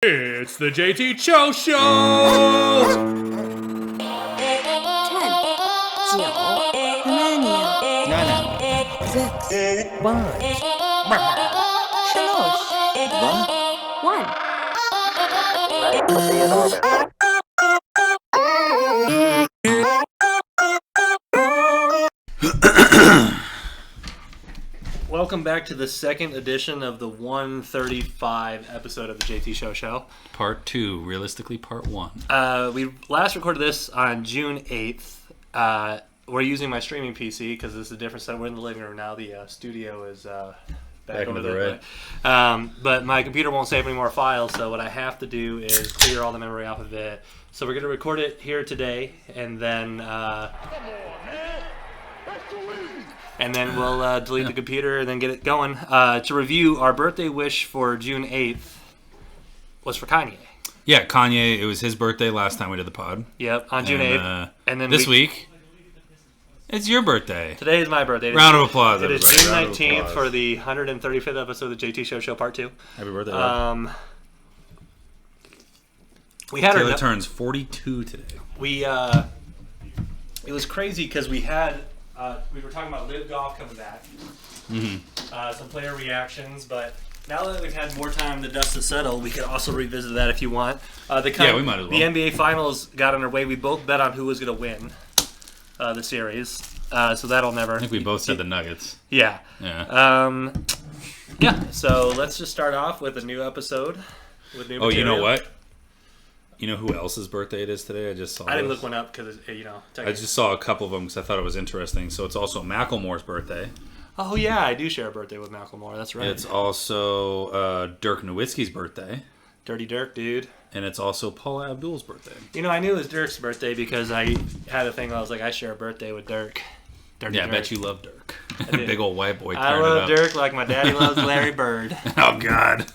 It's the JT Cho Show! 10, 9, 8, 7, 6, 5, 4, 3, 2, 1. Welcome back to the second edition of the 135 episode of the JT Show. Part 2, realistically part 1. We last recorded this on June 8th. We're using my streaming PC because this is a different set. We're in the living room now. The studio is back over there. But my computer won't save any more files, so what I have to do is clear all the memory off of it. So we're going to record it here today, and then we'll delete the computer and then get it going. To review, our birthday wish for June 8th was for Kanye. Yeah, Kanye, it was his birthday last time we did the pod. Yep, on June 8th. And then this week, it's your birthday. Today is my birthday. Round of applause, It is everybody. June 19th for the 135th episode of the JT Show Part 2. Happy birthday. We had Taylor turns 42 today. It was crazy because we were talking about Live Golf coming back. Some player reactions, but now that we've had more time, the dust has settled, we could also revisit that if you want. We might as well. The NBA Finals got underway. We both bet on who was going to win the series, so that'll never... I think we both said the Nuggets. Yeah. Yeah. So let's just start off with a new episode. With new material. You know what? You know who else's birthday it is today? I just saw I didn't this. look one up because, I just saw a couple of them because I thought it was interesting. So it's also Macklemore's birthday. Oh, yeah, I do share a birthday with Macklemore. That's right. It's also Dirk Nowitzki's birthday. Dirty Dirk, dude. And it's also Paula Abdul's birthday. I knew it was Dirk's birthday because I had a thing where I was like, I share a birthday with Dirk. I bet you love Dirk. I do. Big old white boy. I love Dirk like my daddy loves Larry Bird. Oh, God.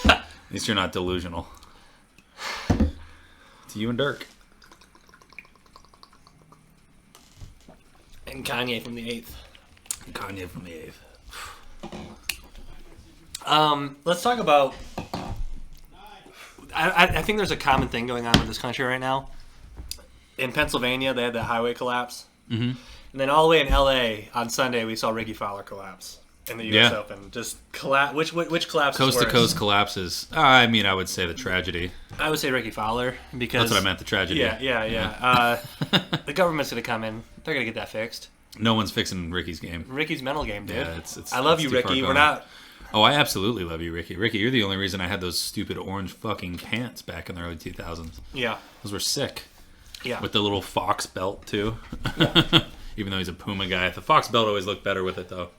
At least you're not delusional. It's you and Dirk. And Kanye from the 8th. Let's talk about... I think there's a common thing going on with this country right now. In Pennsylvania, they had that highway collapse. Mm-hmm. And then all the way in L.A., on Sunday, we saw Ricky Fowler collapse in the U.S. Open. Just collapse. Which collapse Coast is to worse? coast collapses. I would say the tragedy. I would say Ricky Fowler because... That's what I meant, the tragedy. Yeah. The government's going to come in. They're going to get that fixed. No one's fixing Ricky's game. Ricky's mental game, dude. Yeah, I love you, too far Ricky. gone. We're not... Oh, I absolutely love you, Ricky. Ricky, you're the only reason I had those stupid orange fucking pants back in the early 2000s. Yeah. Those were sick. Yeah. With the little fox belt, too. Yeah. Even though he's a Puma guy. The fox belt always looked better with it, though.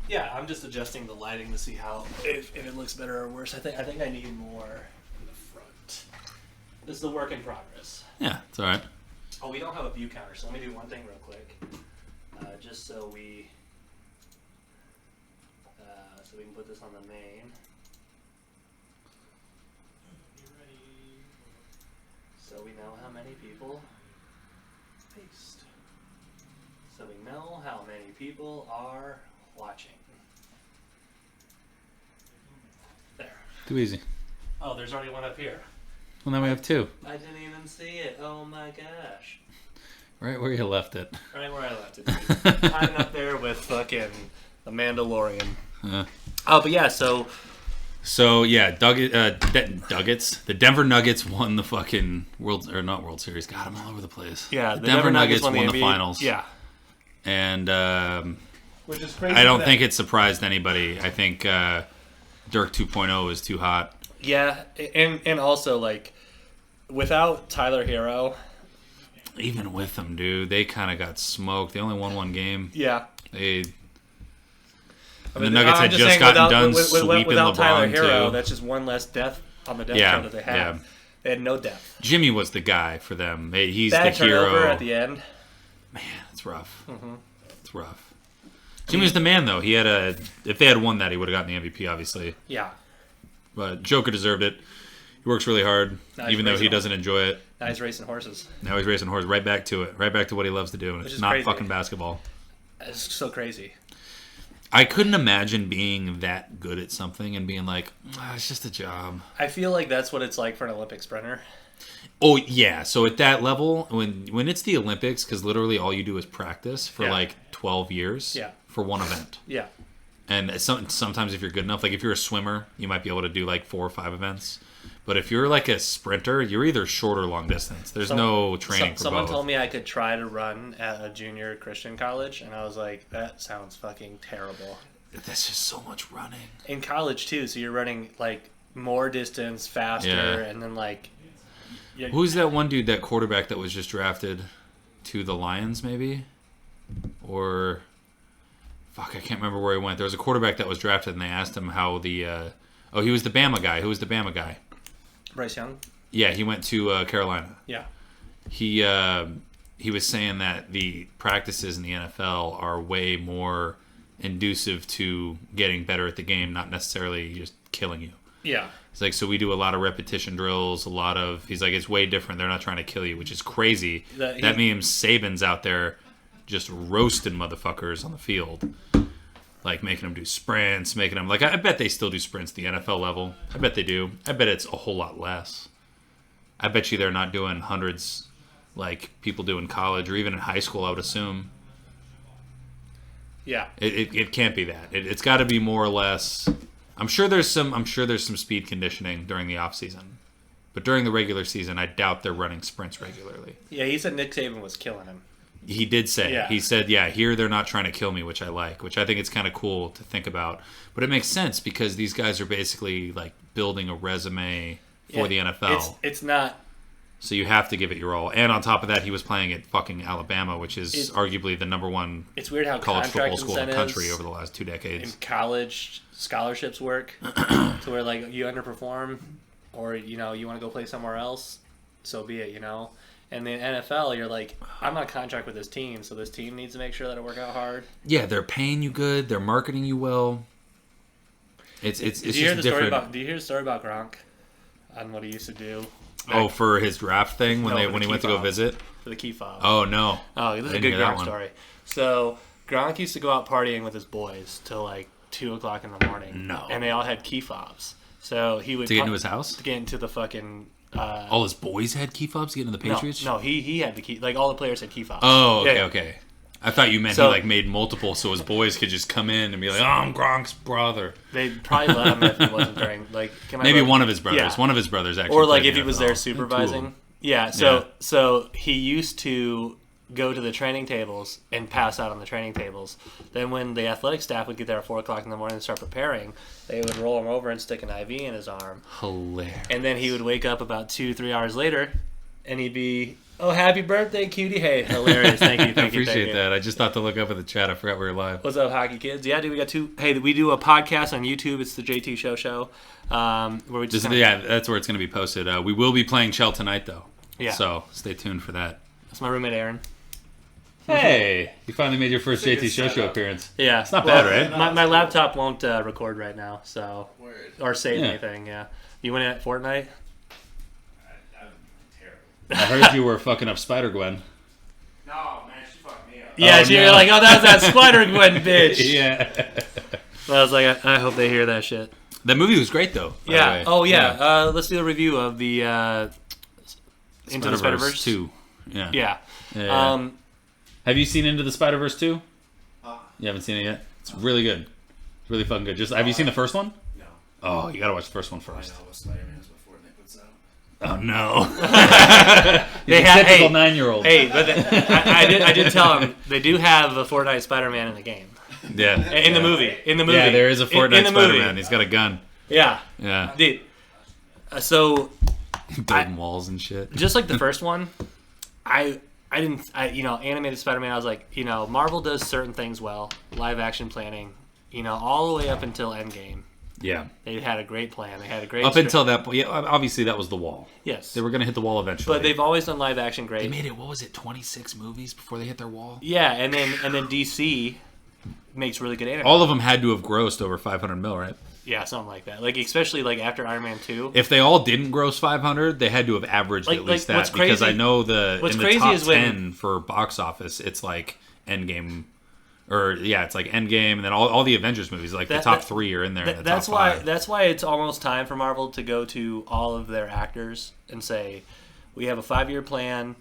Yeah, I'm just adjusting the lighting to see if it looks better or worse. I think I need more in the front. This is a work in progress. Yeah, it's all right. Oh, we don't have a view counter, so let me do one thing real quick. Just so we can put this on the main. So we know how many people paste. So we know how many people are watching. There. Too easy. Oh, there's already one up here. Well, now we have two. I didn't even see it. Oh my gosh. Right where you left it. Right where I left it. Hiding up there with fucking the Mandalorian. But yeah, so yeah, Nuggets. The Denver Nuggets won the fucking not World Series. God, I'm all over the place. Yeah, the Denver Nuggets won the NBA finals. Yeah. And which is crazy. I don't think it surprised anybody. I think Dirk 2.0 is too hot. Yeah, and also, like, without Tyler Hero... Even with them, dude, they kind of got smoked. They only won one game. Yeah. The Nuggets had just gotten done sweeping without LeBron, Tyler Hero, too. that's just one less death on the depth chart that they have. Yeah. They had no depth. Jimmy was the guy for them. He's Bad the hero. turnover at the end. Man, it's rough. Mm-hmm. It's rough. Jimmy was the man, though. If they had won that, he would have gotten the MVP, obviously. Yeah. But Joker deserved it. He works really hard, even though he doesn't enjoy it. Now he's racing horses. Now he's racing horses. Right back to it. Right back to what he loves to do. And it's not fucking basketball. It's so crazy. I couldn't imagine being that good at something and being like, it's just a job. I feel like that's what it's like for an Olympic sprinter. Oh, yeah. So at that level, when it's the Olympics, because literally all you do is practice for like 12 years for one event. Yeah. And sometimes if you're good enough, like if you're a swimmer, you might be able to do like 4 or 5 events. But if you're like a sprinter, you're either short or long distance. There's no training for someone both. told me I could try to run at a junior Christian college, and I was like, that sounds fucking terrible. That's just so much running. In college, too, so you're running, like, more distance, faster, and then, like... Who's that one dude, that quarterback that was just drafted to the Lions, maybe? Or... Fuck, I can't remember where he went. There was a quarterback that was drafted, and they asked him how the... he was the Bama guy. Who was the Bama guy? Bryce Young? Yeah, he went to Carolina. Yeah. He was saying that the practices in the NFL are way more inducive to getting better at the game, not necessarily just killing you. Yeah. It's like, so we do a lot of repetition drills, he's like, it's way different. They're not trying to kill you, which is crazy. That means Saban's out there just roasting motherfuckers on the field. Like, making them do sprints, making them... Like, I bet they still do sprints at the NFL level. I bet they do. I bet it's a whole lot less. I bet you they're not doing hundreds like people do in college or even in high school, I would assume. Yeah. It can't be that. It's got to be more or less... I'm sure there's some speed conditioning during the off season. But during the regular season, I doubt they're running sprints regularly. Yeah, he said Nick Saban was killing him. He did say. Yeah. He said, here they're not trying to kill me, which I like, which I think it's kind of cool to think about. But it makes sense because these guys are basically like building a resume for the NFL. It's not... So you have to give it your all. And on top of that, he was playing at fucking Alabama, which is arguably the number one it's weird how college football school in the incentives country over the last 2 decades. in college scholarships work to where, like, you underperform or, you know, you want to go play somewhere else, so be it, you know? And the NFL, you're like, I'm on contract with this team, so this team needs to make sure that I work out hard. Yeah, they're paying you good. They're marketing you well. It's just different. Do you hear the story about Gronk on what he used to do? For his draft thing when he went to go visit? For the key fob. Oh, no. Oh, this is a good Gronk story. So, Gronk used to go out partying with his boys till like 2 o'clock in the morning. No. And they all had key fobs. So he would... To get into his house? To get into the fucking... all his boys had key fobs to get into the Patriots? No, he had the key. Like, all the players had key fobs. Oh, okay. I thought you meant he like made multiple so his boys could just come in and be like, oh, I'm Gronk's brother. They'd probably let him if he wasn't during, like... Maybe one of his brothers. Yeah. One of his brothers actually. Or like if he was there supervising. Yeah, so he used to go to the training tables and pass out on the training tables. Then when the athletic staff would get there at 4 o'clock in the morning and start preparing, they would roll him over and stick an IV in his arm. Hilarious. And then he would wake up about 2-3 hours later, and he'd be, oh, happy birthday, cutie. Hey, hilarious. Thank you. I appreciate that. I just thought to look up at the chat. I forgot we were live. What's up, hockey kids? Yeah, dude, we got 2. Hey, we do a podcast on YouTube. It's the JT Show. Where we just that's where it's going to be posted. We will be playing Chell tonight, though. Yeah. So stay tuned for that. That's my roommate, Aaron. Hey, you finally made your first JT Show appearance. Yeah. It's not bad, right? My laptop won't record right now, so... Or save anything, yeah. You went at Fortnite? I'm terrible. I heard you were fucking up Spider-Gwen. No, man, she fucked me up. Yeah, you're like, oh, that was that Spider-Gwen bitch. Yeah. I was like, I hope they hear that shit. That movie was great, though. Yeah. Oh, yeah. Let's do a review of the Into the Spider-Verse 2. Yeah. Yeah. Have you seen Into the Spider-Verse 2? You haven't seen it yet? It's really good. It's really fucking good. Have you seen the first one? No. Oh, you gotta watch the first one I first. know what Spider-Man is before Nick puts out. Oh no! They have typical 9-year-old. Hey, but I did tell him they do have a Fortnite Spider-Man in the game. Yeah. In the movie. Yeah, there is a Fortnite in Spider-Man. He's got a gun. Yeah. Yeah. Dude. So building walls and shit. Just like the first one, animated Spider-Man, I was like, Marvel does certain things well, live action planning, all the way up until Endgame. Yeah. They had a great plan. They had a great... Up until that point, obviously that was the wall. Yes. They were going to hit the wall eventually. But they've always done live action great. They made it, 26 movies before they hit their wall? Yeah, and then DC makes really good anime. All of them had to have grossed over 500 mil, right? Yeah, something like that. Like, especially like after Iron Man 2. If they all didn't gross 500, they had to have averaged at least that. Because I know in the top 10 for box office, it's like Endgame, Or yeah, it's like Endgame, and then all the Avengers movies, like the top 3 are in there. And the top 5. That's why it's almost time for Marvel to go to all of their actors and say, we have a 5-year plan,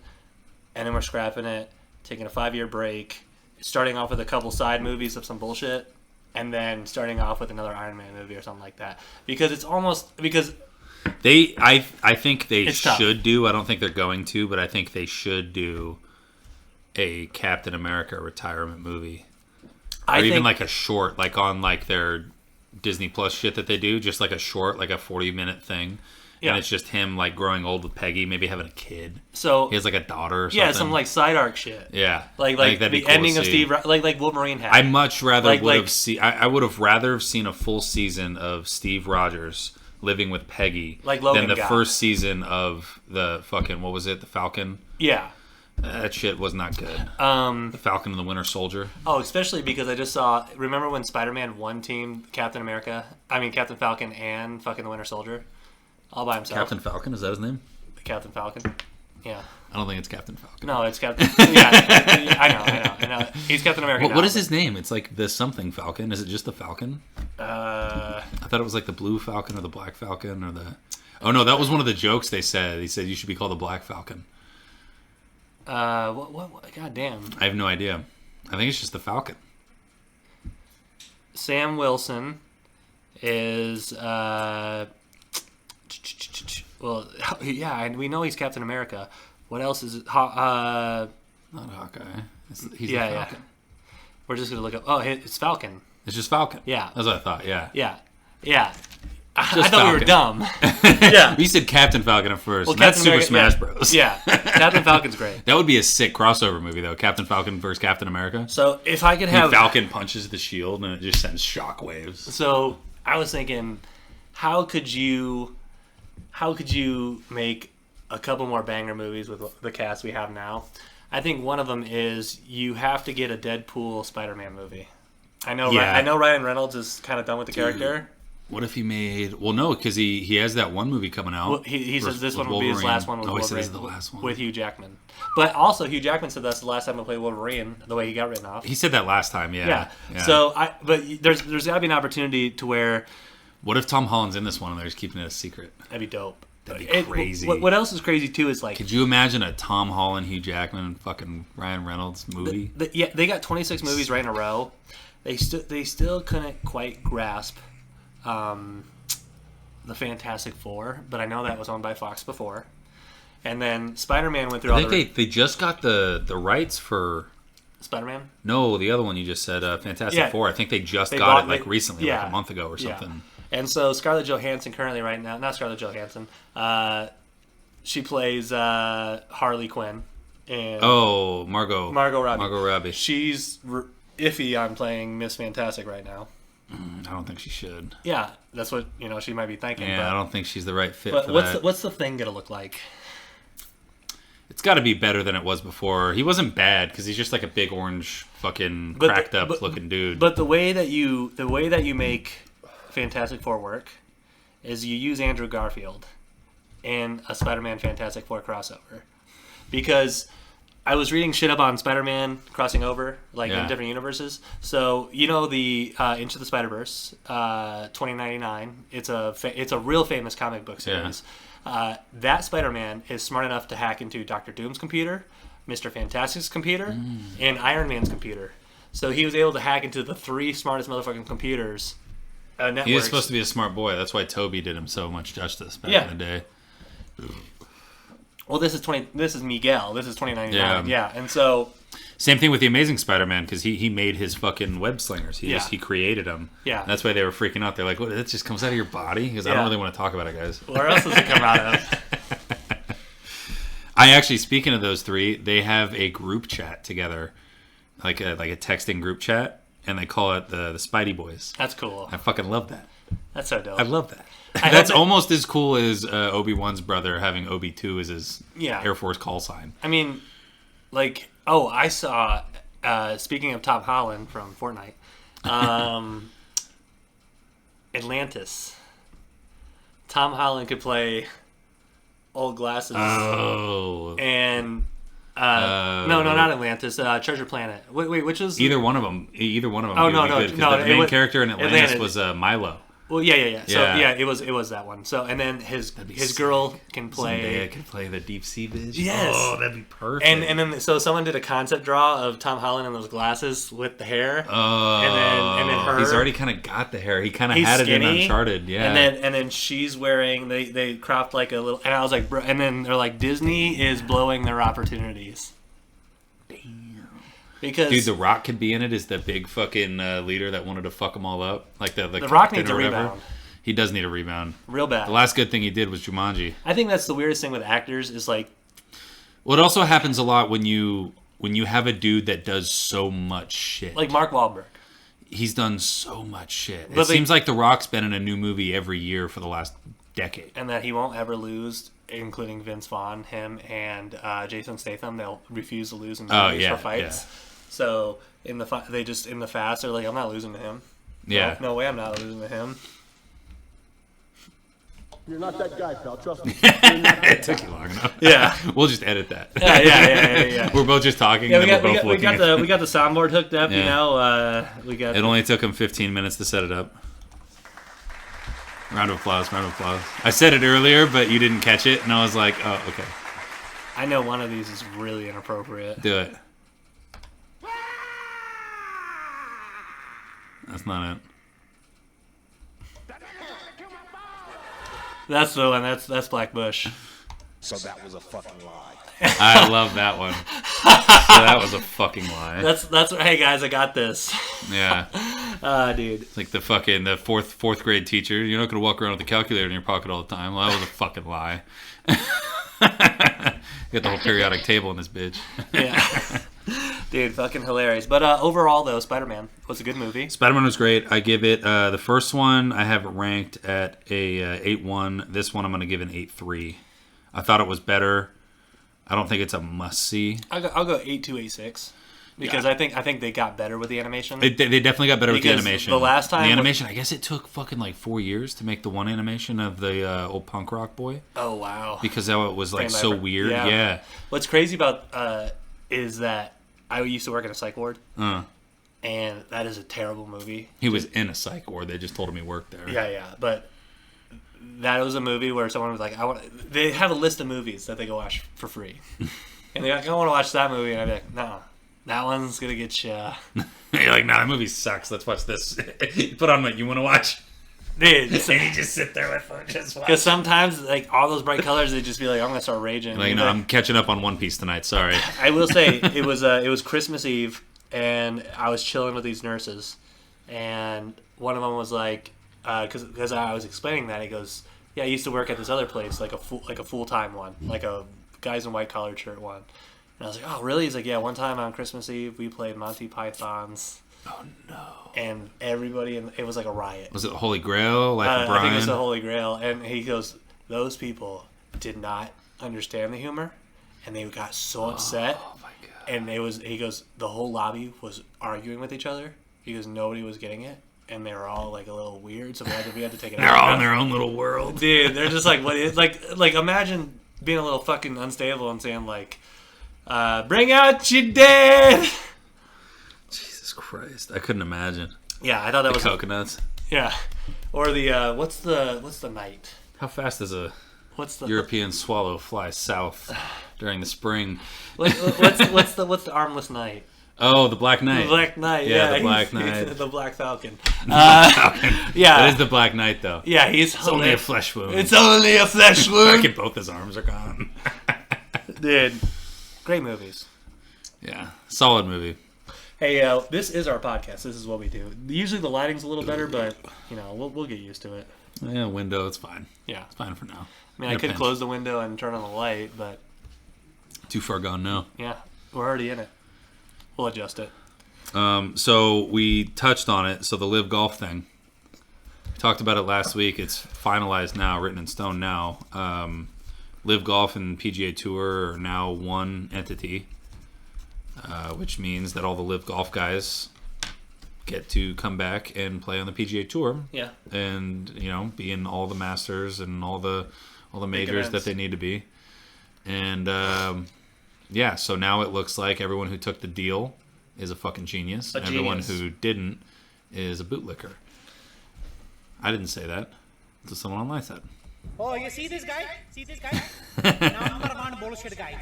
and then we're scrapping it, taking a 5-year break, starting off with a couple side movies of some bullshit, and then starting off with another Iron Man movie or something like that. Because it's almost I think they tough. should do. I don't think they're going to, but I think they should do a Captain America retirement movie. Or even like a short, like on like their Disney Plus shit that they do, just like a short, like a 40-minute thing. Yeah. And it's just him like growing old with Peggy, maybe having a kid. So he has like a daughter or something. Yeah, some like side arc shit. Yeah. Like the cool ending of Steve, like Wolverine had. I much rather I would have rather seen a full season of Steve Rogers living with Peggy than the first season of the fucking, what was it, the Falcon? Yeah. That shit was not good. The Falcon and the Winter Soldier. Oh, especially because I just saw. Remember when Spider-Man one team Captain Falcon and fucking the Winter Soldier, all by himself. Captain Falcon, is that his name? Captain Falcon. Yeah. I don't think it's Captain Falcon. No, it's Captain. Yeah, I know. He's Captain America. What is his name? It's like the something Falcon. Is it just the Falcon? I thought it was like the Blue Falcon or the Black Falcon or the. Oh no, that was one of the jokes they said. He said you should be called the Black Falcon. What? God damn. I have no idea. I think it's just the Falcon. Sam Wilson is, well, yeah, and we know he's Captain America. What else is it? Not Hawkeye. He's the Falcon. Yeah. We're just going to look up. Oh, it's Falcon. It's just Falcon. Yeah. That's what I thought, yeah. Yeah. I thought we were dumb. Yeah. You said Captain Falcon at first. Well, that's Super Smash Bros. Yeah. Captain Falcon's great. That would be a sick crossover movie, though. Captain Falcon versus Captain America. So if I could have... Falcon punches the shield and it just sends shockwaves. So I was thinking, how could you make a couple more banger movies with the cast we have now? I think one of them is you have to get a Deadpool Spider-Man movie. I know Ryan Reynolds is kind of done with the character. What if he made... Well, no, because he has that one movie coming out. Well, he says this one will be his last one with Wolverine. He said this is the last one. With Hugh Jackman. But also, Hugh Jackman said that's the last time he'll play Wolverine, the way he got written off. He said that last time, yeah. So, but there's got to be an opportunity to where... What if Tom Holland's in this one and they're just keeping it a secret? That'd be dope. That'd be crazy. What else is crazy, too, is like... Could you imagine a Tom Holland, Hugh Jackman, and fucking Ryan Reynolds movie? They got 26 movies right in a row. They still couldn't quite grasp... the Fantastic Four, but I know that was owned by Fox before. And then Spider-Man went through I think they just got the rights for... Spider-Man? No, the other one you just said, Fantastic Four. I think they got it recently, like a month ago or something. Yeah. And so Scarlett Johansson currently right now... Not Scarlett Johansson. She plays Harley Quinn. And Margot Robbie. Margot Robbie. She's iffy on playing Miss Fantastic right now. I don't think she should. Yeah, that's what she might be thinking. Yeah, but I don't think she's the right fit for that. But what's the thing gonna look like? It's got to be better than it was before. He wasn't bad because he's just like a big orange fucking cracked up looking dude. But the way that you make Fantastic Four work is you use Andrew Garfield in a Spider-Man Fantastic Four crossover, because I was reading shit up on Spider-Man crossing over, in different universes. So, the Into the Spider-Verse, 2099. It's a real famous comic book series. Yeah. That Spider-Man is smart enough to hack into Dr. Doom's computer, Mr. Fantastic's computer, and Iron Man's computer. So he was able to hack into the 3 smartest motherfucking computers. Networks. He was supposed to be a smart boy. That's why Toby did him so much justice back in the day. Well, this is Miguel. This is 2099. Yeah, and so same thing with the Amazing Spider-Man, because he made his fucking web slingers. He created them. Yeah, and that's why they were freaking out. They're like, "What? That just comes out of your body?" Because I don't really want to talk about it, guys. Where else does it come out of? I actually, speaking of those 3, they have a group chat together, like a texting group chat, and they call it the Spidey Boys. That's cool. I fucking love that. That's so dope. I love that. That's almost as cool as Obi-Wan's brother having Obi-2 as his Air Force call sign. I mean, I saw, speaking of Tom Holland from Fortnite, Atlantis. Tom Holland could play Old Glasses. Oh. And No, not Atlantis. Treasure Planet. Wait, which is either one of them? Oh, no. The main character in Atlantis was Milo. Well, yeah. So it was that one. So and then his girl can play. Zendaya can play the deep sea bitch. Yes. Oh, that'd be perfect. And then so someone did a concept draw of Tom Holland in those glasses with the hair. Oh. And then her. He's already kind of got the hair. He kind of He's had skinny, it in Uncharted. Yeah. And then she's wearing they cropped like a little. And I was like, bro. And then they're like, Disney is blowing their opportunities. Because dude, The Rock could be in it as the big fucking leader that wanted to fuck them all up, like the Rock needs a rebound. He does need a rebound, real bad. The last good thing he did was Jumanji. I think that's the weirdest thing with actors is like. Well, it also happens a lot when you have a dude that does so much shit. Like Mark Wahlberg. He's done so much shit. It seems like The Rock's been in a new movie every year for the last decade, and that he won't ever lose. Including Vince Vaughn, him, and Jason Statham, they'll refuse to lose in movies for fights. Yeah. So in the fast, they're like, I'm not losing to him. Yeah. No way, I'm not losing to him. You're not that guy, pal. Trust me. It took you long enough. Yeah. We'll just edit that. Yeah. We're both just talking. Yeah, and we got the soundboard hooked up. Yeah. We got. It only took him 15 minutes to set it up. Round of applause. I said it earlier, but you didn't catch it, and I was like, oh, okay. I know one of these is really inappropriate. Do it. That's not it. That's the one. That's Black Bush. So that was a fucking lie. I love that one. So that was a fucking lie. That's hey guys, I got this. Yeah. Dude. It's like the fourth grade teacher. You're not gonna walk around with a calculator in your pocket all the time. Well, that was a fucking lie. You got the whole periodic table in this bitch. Yeah. Dude, fucking hilarious. But overall, though, Spider-Man was a good movie. Spider-Man was great. I give it the first one. I have it ranked at a 8.1. This one I'm going to give an 8.3. I thought it was better. I don't think it's a must see. I'll go 8.2, 8.6 because I think they got better with the animation. They definitely got better with the animation. The last time the animation, I guess it took fucking like 4 years to make the one animation of the old punk rock boy. Oh wow! Because how it was like so weird. Yeah. What's crazy about is that I used to work in a psych ward, and that is a terrible movie. He was in a psych ward. They just told him he worked there. Yeah, but that was a movie where someone was like, they have a list of movies that they go watch for free. And they're like, I want to watch that movie. And I'd be like, no, that one's going to get you. You're like, nah, that movie sucks. Let's watch this. You put on what you want to watch. Dude. And you just sit there with it. Just watch. Because sometimes, like, all those bright colors, they just be like, I'm going to start raging. Like, no, I'm catching up on One Piece tonight. Sorry. I will say, it was Christmas Eve, and I was chilling with these nurses. And one of them was like, because I was explaining that, he goes, yeah, I used to work at this other place, like a full-time one, like a guys in white collar shirt one. And I was like, oh, really? He's like, yeah, one time on Christmas Eve, we played Monty Python's. Oh, no. And everybody, it was like a riot. Was it the Holy Grail? Life of Brian? I think it was the Holy Grail. And he goes, those people did not understand the humor, and they got so upset. Oh, my God. And he goes, the whole lobby was arguing with each other. He goes, nobody was getting it. And they were all like a little weird, so we had to take it out. They're all in their own little world. Dude, they're just like, what is, like imagine being a little fucking unstable and saying like, bring out your dead. Jesus Christ. I couldn't imagine. Yeah, I thought that was coconuts. Yeah. Or the what's the night? How fast does a What's the European swallow fly south during the spring? What's the armless knight? Oh, the Black Knight. The Black Knight. Yeah, the Black Knight. The Black Falcon. Falcon. Yeah. That is the Black Knight, though. Yeah, he's It's only a flesh wound. It's only a flesh wound. Fucking both his arms are gone. Dude, great movies. Yeah, solid movie. Hey, this is our podcast. This is what we do. Usually the lighting's a little better, but you know we'll get used to it. Yeah, window. It's fine. Yeah, it's fine for now. I mean, I could close the window and turn on the light, but too far gone now. Yeah, we're already in it. We'll adjust it. So we touched on it. So the Live Golf thing. We talked about it last week. It's finalized now, written in stone now. Live Golf and PGA Tour are now one entity, which means that all the Live Golf guys get to come back and play on the PGA Tour. Yeah. And be in all the Masters and all the majors that they need to be. And Yeah, so now it looks like everyone who took the deal is a fucking genius. And everyone who didn't is a bootlicker. I didn't say that. That's what someone online said. Oh, you see this guy? See this guy? Number one bullshit guy.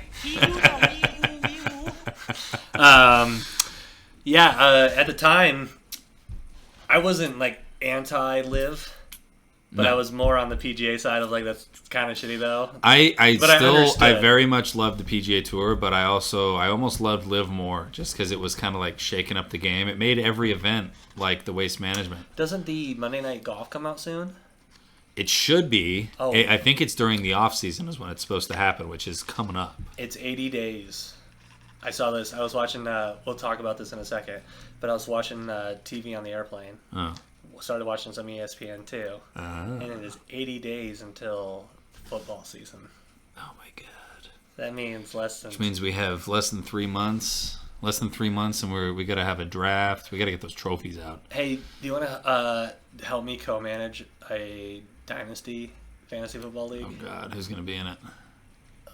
At the time, I wasn't like anti-live, but I was more on the PGA side of like that's kind of shitty though. I very much loved the PGA Tour, but I almost loved Live more just because it was kind of like shaking up the game. It made every event like the Waste Management. Doesn't the Monday Night Golf come out soon? It should be. Oh. I think it's during the off season is when it's supposed to happen, which is coming up. It's 80 days. I saw this. I was watching. We'll talk about this in a second. But I was watching TV on the airplane. Oh. Started watching some ESPN too. And it is 80 days until football season. Oh my god. That means less than. Which means we have less than 3 months. Less than 3 months, and we got to have a draft. We got to get those trophies out. Hey, do you want to help me co-manage a Dynasty Fantasy Football League? Oh god, who's gonna be in it?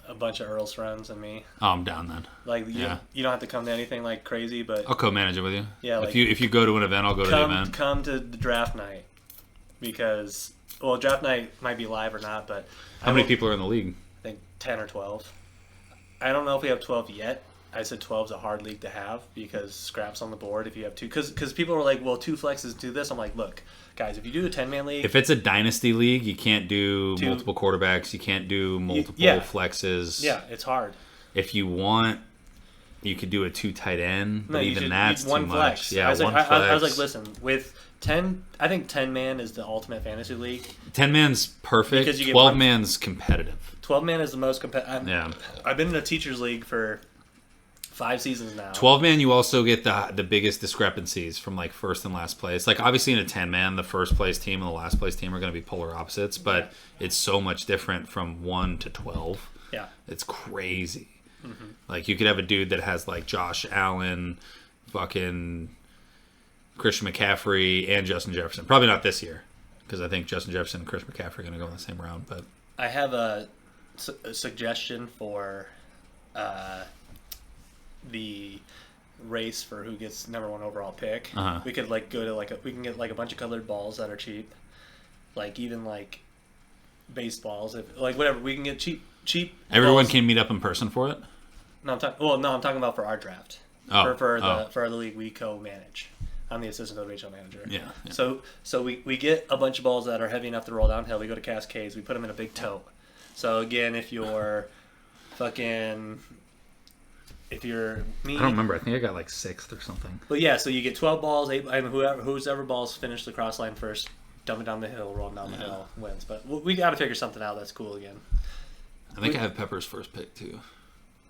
A bunch of Earl's friends and me. Oh, I'm down then. Like you don't have to come to anything like crazy, but I'll co-manage it with you. Yeah, like, if you go to an event, I'll go to the event. Come to the draft night because draft night might be live or not, but how many people are in the league? I think 10 or 12. I don't know if we have 12 yet. I said 12 is a hard league to have because scraps on the board if you have two. Because people are like, well, 2 flexes do this. I'm like, look, guys, if you do a 10-man league. If it's a dynasty league, you can't do multiple quarterbacks. You can't do multiple flexes. Yeah, it's hard. If you want, you could do a 2 tight end, but even that's too one much. Flex. Yeah, one flex. I was like, listen, with 10, I think 10-man is the ultimate fantasy league. 10-man's perfect. 12-man's competitive. 12-man is the most competitive. Yeah. I've been in a teachers league for 5 seasons now. 12-man, you also get the biggest discrepancies from like first and last place. Like obviously in a 10-man, the first place team and the last place team are going to be polar opposites, but it's so much different from 1 to 12. Yeah, it's crazy. Mm-hmm. Like you could have a dude that has like Josh Allen, fucking Christian McCaffrey, and Justin Jefferson. Probably not this year because I think Justin Jefferson and Christian McCaffrey are going to go in the same round. But I have a suggestion for. The race for who gets number 1 overall pick. We could like go to we can get like a bunch of colored balls that are cheap, like even like baseballs, if like whatever we can get cheap. Everyone balls. can meet up in person for it. No, I'm talking about for our draft. For the league we co-manage. I'm the assistant coach regional manager. Yeah. So we get a bunch of balls that are heavy enough to roll downhill. We go to Cascades. We put them in a big tote. So again, if you're fucking. If you're me, I don't remember. I think I got like 6th or something. But yeah, so you get 12 balls. 8, I mean, whoever balls finish the cross line first, dump it down the hill, roll down the hill, wins. But we got to figure something out that's cool again. I think I have Pepper's first pick too.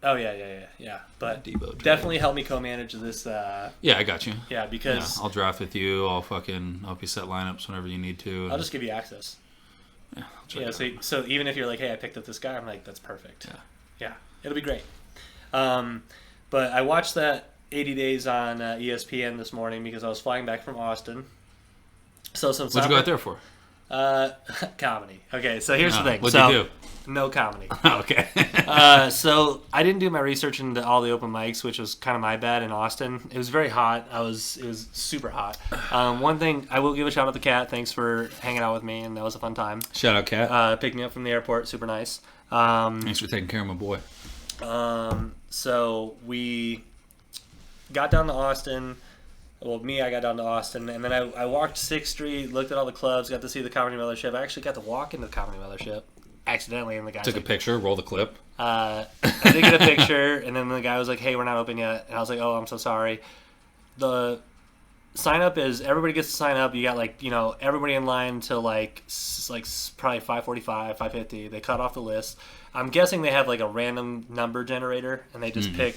Oh yeah. But Debo definitely help me co-manage this. Yeah, I got you. Yeah, because I'll draft with you. I'll help you set lineups whenever you need to. I'll just give you access. Yeah. So even if you're like, hey, I picked up this guy, I'm like, that's perfect. Yeah, it'll be great. But I watched that 80 Days on ESPN this morning because I was flying back from Austin. So what'd you go out there for? Comedy. Okay, so here's the thing. What'd you do? No comedy. Okay. So I didn't do my research into all the open mics, which was kind of my bad in Austin. It was very hot. It was super hot. One thing I will give a shout out to Kat. Thanks for hanging out with me, and that was a fun time. Shout out, Kat. Picking me up from the airport, super nice. Thanks for taking care of my boy. So we got down to Austin. Well, I got down to Austin, and then I walked 6th Street, looked at all the clubs, got to see the Comedy Mothership. I actually got to walk into the Comedy Mothership accidentally, and the guy took a picture, roll the clip. I did get a picture, and then the guy was like, "Hey, we're not open yet," and I was like, "Oh, I'm so sorry." The sign up is everybody gets to sign up. You got everybody in line till like probably 5:45, 5:50. They cut off the list. I'm guessing they have like a random number generator, and they just pick.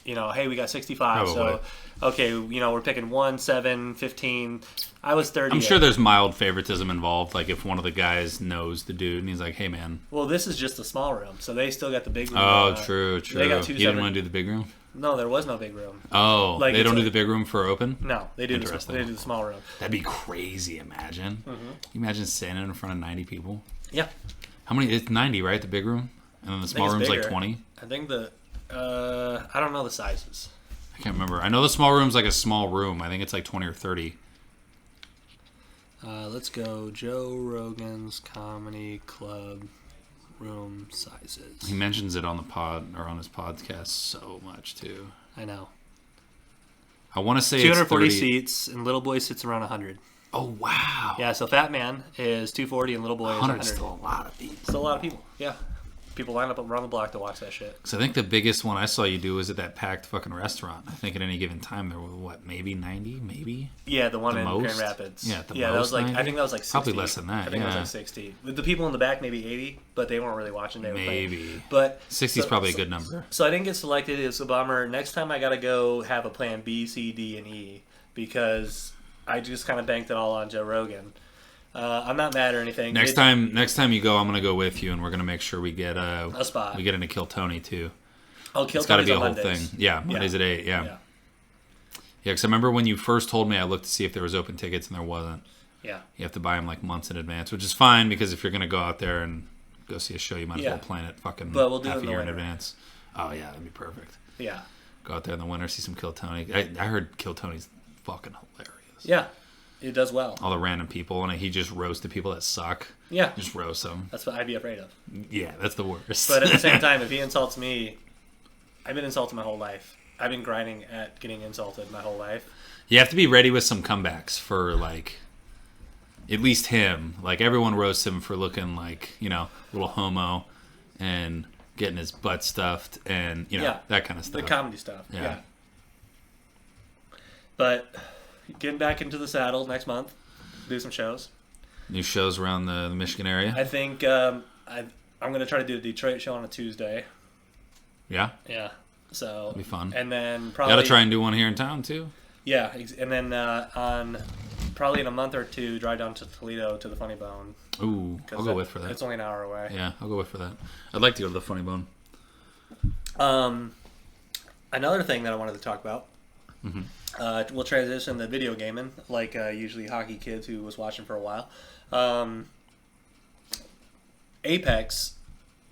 Hey, we got 65. Probably. So, okay, we're picking 1, 7, 15. I was 30. I'm sure there's mild favoritism involved. Like if one of the guys knows the dude and he's like, "Hey, man." Well, this is just a small room, so they still got the big room. Oh, true. They got 2 You didn't want to do the big room? No, there was no big room. Oh, they don't do the big room for open? No, they do the small room. That'd be crazy. Imagine. Can you imagine standing in front of 90 people? Yeah. How many? It's 90, right? The big room, and then the small room's bigger. like 20. I think the I don't know the sizes. I can't remember. I know the small room's like a small room. I think it's like 20 or 30. Let's go Joe Rogan's Comedy Club room sizes. He mentions it on the pod or on his podcast so much too. I know. I want to say 240 it's 30... seats, and Little Boy sits around 100. Oh wow! Yeah, so Fat Man is 240, and Little Boy is 100. Still a lot of people. Still a lot of people. Yeah, people line up around the block to watch that shit. So I think the biggest one I saw you do was at that packed fucking restaurant. I think at any given time there were what, maybe 90, maybe. Yeah, the one The in most? Grand Rapids. Yeah, the that was most like 90? I think that was like 60. Probably less than that, I think it was yeah. like 60. With the people in the back, maybe 80, but they weren't really watching. They were playing. Maybe. But 60 is probably a good number. So I didn't get selected. It's a bummer. Next time I gotta go have a plan B, C, D, and E because I just kind of banked it all on Joe Rogan. I'm not mad or anything. Next time you go, I'm gonna go with you, and we're gonna make sure we get a spot. We get into Kill Tony too. Oh, Kill It's got to Tony's be a on whole Mondays. thing. Yeah, Mondays at 8. Yeah. Yeah, because I remember when you first told me, I looked to see if there was open tickets, and there wasn't. Yeah. You have to buy them like months in advance, which is fine because if you're gonna go out there and go see a show, you might as well plan it fucking but we'll do half it in a year the in winter. advance. Oh yeah, that'd be perfect. Yeah. Go out there in the winter, see some Kill Tony. I heard Kill Tony's fucking hilarious. Yeah. It does well. All the random people, and he just roasts the people that suck. Yeah. Just roast them. That's what I'd be afraid of. Yeah, that's the worst. But at the same time, if he insults me, I've been insulted my whole life. I've been grinding at getting insulted my whole life. You have to be ready with some comebacks for, like, at least him. Like, everyone roasts him for looking like, you know, a little homo and getting his butt stuffed and, you know, that kind of stuff. The comedy stuff. Yeah. Yeah. But getting back into the saddle next month, do some shows. New shows around the Michigan area. I think I'm going to try to do a Detroit show on a Tuesday. Yeah? Yeah. So That'd be fun. And then probably Gotta try and do one here in town, too. Yeah, and then on probably in a month or two, drive down to Toledo to the Funny Bone. Ooh, I'll go with for that. It's only an hour away. Yeah, I'll go with for that. I'd like to go to the Funny Bone. Another thing that I wanted to talk about. Mm-hmm. We'll transition to video gaming, like usually Hockey Kids, who was watching for a while. Apex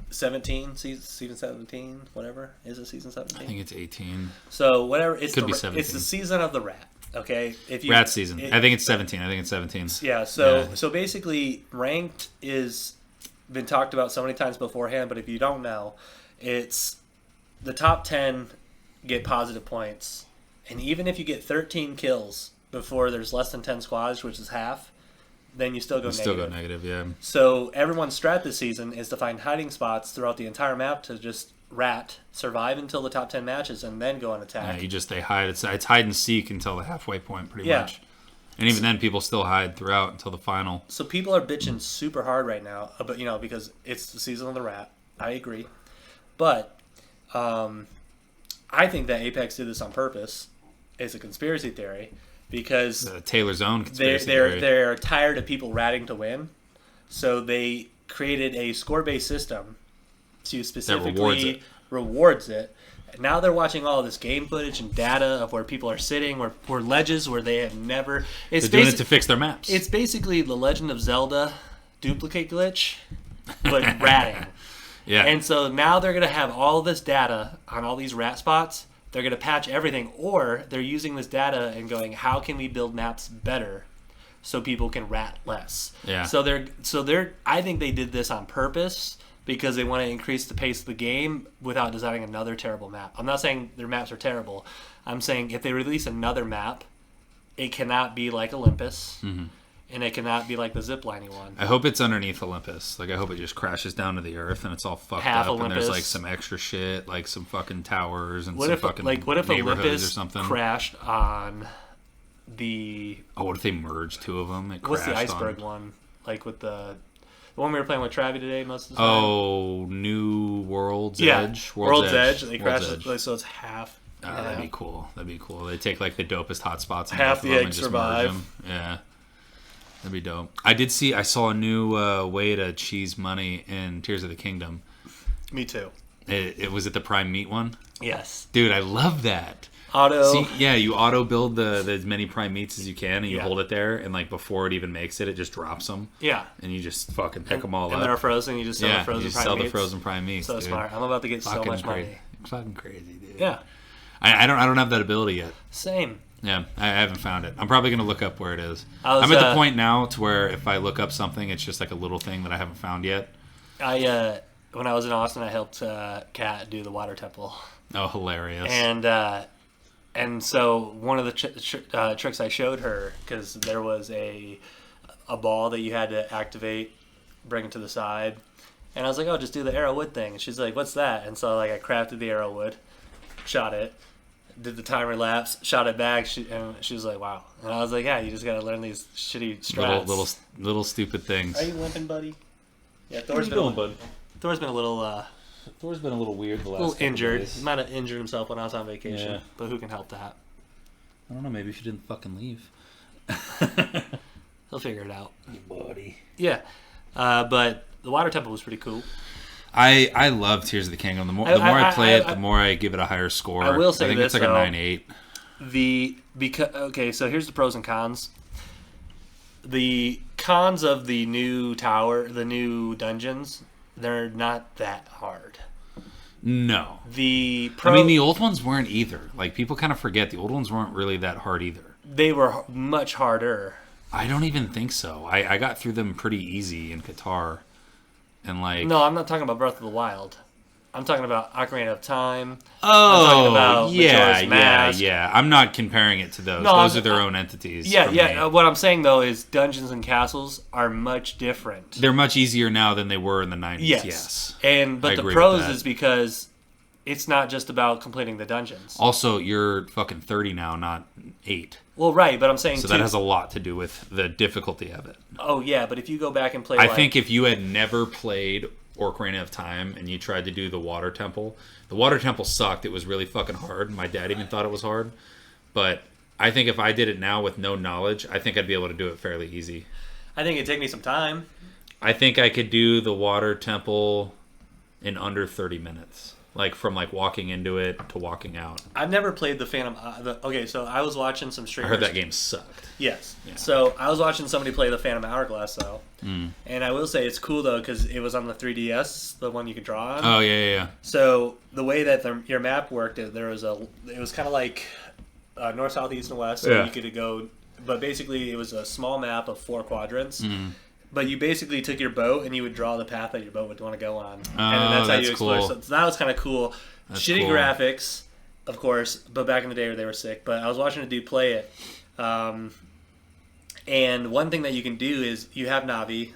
17, season 17, whatever. Is it season 17? I think it's 18. So whatever. It's Could the, be 17. It's the season of the rat. Okay, Rat season. I think it's 17. I think it's 17. Yeah. So basically, ranked is been talked about so many times beforehand. But if you don't know, it's the top 10 get positive points, and even if you get 13 kills before there's less than 10 squads, which is half, then you still go negative. Still go negative, yeah. So everyone's strat this season is to find hiding spots throughout the entire map to just rat, survive until the top 10 matches, and then go on attack. Yeah, they hide. It's hide and seek until the halfway point, pretty much. And even then, people still hide throughout until the final. So people are bitching super hard right now, but because it's the season of the rat. I agree, but I think that Apex did this on purpose. It's a conspiracy theory because Taylor's own conspiracy theory. They're tired of people ratting to win, so they created a score-based system to specifically rewards it. And now they're watching all this game footage and data of where people are sitting, where ledges where they have never. They're doing it to fix their maps. It's basically the Legend of Zelda duplicate glitch, but ratting. Yeah. And so now they're going to have all this data on all these rat spots. They're going to patch everything, or they're using this data and going, how can we build maps better so people can rat less? Yeah. So they're I think they did this on purpose because they want to increase the pace of the game without designing another terrible map. I'm not saying their maps are terrible. I'm saying if they release another map, it cannot be like Olympus. Mm-hmm. And it cannot be like the ziplining one. I hope it's underneath Olympus. Like, I hope it just crashes down to the earth and it's all fucked Half up. Olympus. And there's like some extra shit, like some fucking towers and what some if, fucking what if neighborhoods Olympus or something. crashed on the... Oh, what if they merged two of them? What's the iceberg one? Like with the one we were playing with Travi today most of the time? Oh, New World's Edge? World's Edge. They World's crashed it, so it's half. That'd be cool. That'd be cool. They take like the dopest hotspots and half both of the them and eggs just survive. merge them. Yeah. That'd be dope. I saw a new way to cheese money in Tears of the Kingdom. Me too. It was it the Prime Meat one? Yes. Dude, I love that. Auto. See, yeah, you auto build the as many Prime Meats as you can, and you hold it there, and like before it even makes it, it just drops them. Yeah. And you just fucking pick them all up. And they're frozen. You just sell the frozen you just Prime sell Meats. the frozen Prime Meats. So dude. smart. I'm about to get Fucking so much money. fucking crazy, dude. Yeah. I don't have that ability yet. Same. Yeah, I haven't found it. I'm probably gonna look up where it is. I was, I'm at the point now to where if I look up something, it's just like a little thing that I haven't found yet. When I was in Austin, I helped Kat do the water temple, Oh, hilarious! and so one of the tricks I showed her, because there was a ball that you had to activate, bring it to the side, and I was like, oh, just do the arrow wood thing. And she's like, what's that? And so like I crafted the arrow wood, shot it, did the timer lapse, shot it back, and she was like, wow. And I was like, yeah, you just gotta learn these shitty strats. Little stupid things. Are you limping, buddy? Yeah, What are you doing, bud? Thor's been a little Thor's been a little weird the last little couple injured. days. He might have injured himself when I was on vacation, Yeah. but who can help that? I don't know. Maybe if you didn't fucking leave. He'll figure it out. Buddy. Yeah, but the water temple was pretty cool. I love Tears of the Kingdom. The more I play it, the more I give it a higher score. I will say I think this, it's like though. a 9.8. Okay, so here's the pros and cons. The cons of the new tower, the new dungeons, they're not that hard. No. The old ones weren't either. Like, people kind of forget the old ones weren't really that hard either. They were much harder. I don't even think so. I got through them pretty easy in Qatar. And like... No, I'm not talking about Breath of the Wild. I'm talking about Ocarina of Time. Oh, talking about Majora's Mask. yeah. I'm not comparing it to those. No, those are their own entities. Yeah, for yeah. me. What I'm saying, though, is dungeons and castles are much different. They're much easier now than they were in the 90s. Yes. But I the agree pros with that. is because it's not just about completing the dungeons. Also, you're fucking 30 now, not 8. Well, right, but I'm saying So that has a lot to do with the difficulty of it. Oh yeah, but if you go back and play, I think if you had never played Ocarina of Time and you tried to do the water temple sucked. It was really fucking hard. My dad even thought it was hard. But I think if I did it now with no knowledge, I think I'd be able to do it fairly easy. I think it'd take me some time. I think I could do the water temple in under 30 minutes. Like, from like walking into it to walking out. I've never played the Phantom. Okay, so I was watching some I streamers. heard that game sucked. Yes. Yeah. So I was watching somebody play the Phantom Hourglass though, and I will say it's cool though because it was on the 3DS, the one you could draw on. Oh, yeah. So the way that your map worked, it was kind of like north, south, east, and west. So Yeah. you could go, but basically it was a small map of 4 quadrants. Mm-hmm. But you basically took your boat and you would draw the path that your boat would want to go on, Oh, and that's how you that's explore. cool. So that was kind of cool. That's Shitty cool. graphics, of course, but back in the day where they were sick. But I was watching a dude play it. And one thing that you can do is you have Navi,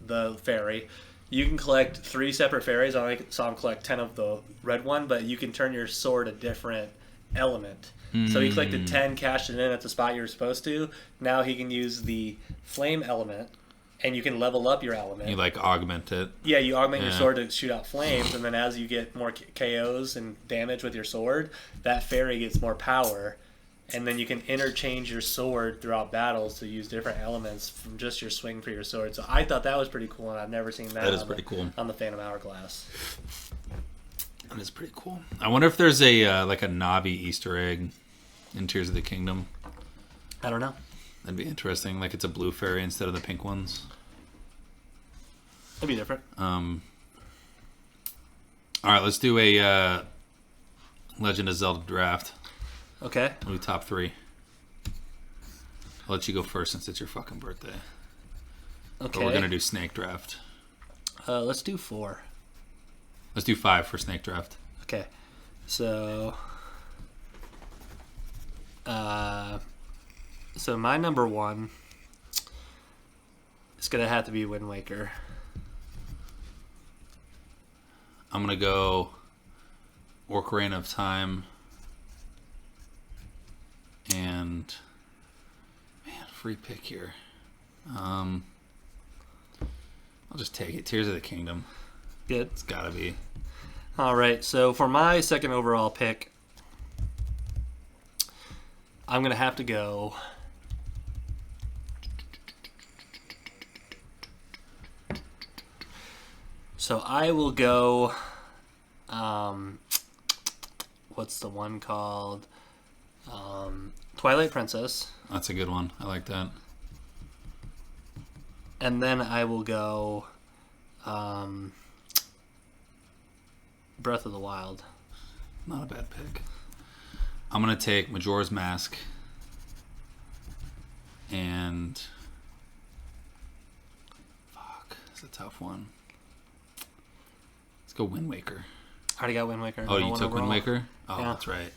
the fairy. You can collect 3 separate fairies. I saw him collect 10 of the red one, but you can turn your sword a different element. So he collected 10, cashed it in at the spot you were supposed to. Now he can use the flame element, and you can level up your element. You like augment it. Yeah, you augment your Yeah. sword to shoot out flames, and then as you get more KOs and damage with your sword, that fairy gets more power. And then you can interchange your sword throughout battles to use different elements from just your swing for your sword. So I thought that was pretty cool, and I've never seen that. That is pretty cool. On the Phantom Hourglass. That is pretty cool. I wonder if there's a like a Navi Easter egg in Tears of the Kingdom. I don't know. That'd be interesting. Like it's a blue fairy instead of the pink ones. It'd be different. All right, let's do a Legend of Zelda draft. Okay. We'll do top 3. I'll let you go first since it's your fucking birthday. Okay. But we're gonna do snake draft. Let's do 4. Let's do 5 for snake draft. Okay. So. So my number 1 is gonna have to be Wind Waker. I'm gonna go Ocarina of Time and free pick here. I'll just take it. Tears of the Kingdom. Good. It's gotta be. All right. So for my second overall pick, I'm gonna have to go. So I will go. What's the one called? Twilight Princess. That's a good one. I like that. And then I will go. Breath of the Wild. Not a bad pick. I'm going to take Majora's Mask. And... Fuck. It's a tough one. Let's go Wind Waker. I already got Wind Waker. Oh, you took Wind Waker? Oh, Yeah. that's right.